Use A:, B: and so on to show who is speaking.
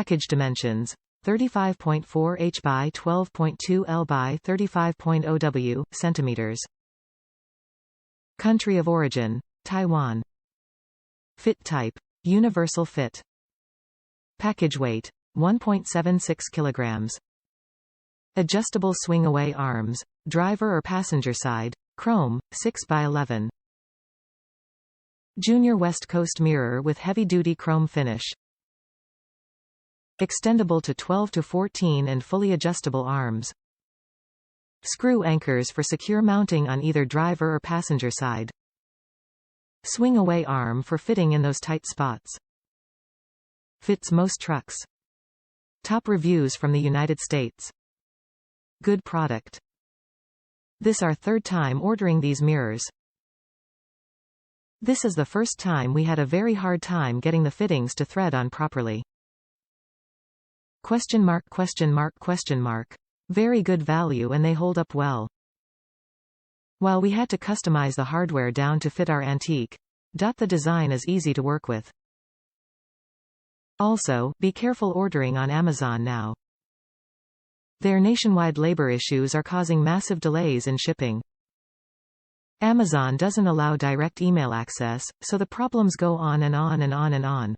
A: Package dimensions: 35.4 h by 12.2 l by 35.0 w, centimeters. Country of origin: Taiwan. Fit type: universal fit. Package weight: 1.76 kilograms. Adjustable swing-away arms, driver or passenger side, chrome, 6 by 11. Junior West Coast mirror with heavy-duty chrome finish. Extendable to 12 to 14 and fully adjustable arms. Screw anchors for secure mounting on either driver or passenger side. Swing-away arm for fitting in those tight spots. Fits most trucks. Top reviews from the United States. Good product. This our third time ordering these mirrors. This is the first time we had a very hard time getting the fittings to thread on properly. Question mark, question mark, question mark. Very good value and they hold up well. While we had to customize the hardware down to fit our antique, the design is easy to work with. Also, be careful ordering on Amazon now. Their nationwide labor issues are causing massive delays in shipping. Amazon doesn't allow direct email access, so the problems go on and on and on and on.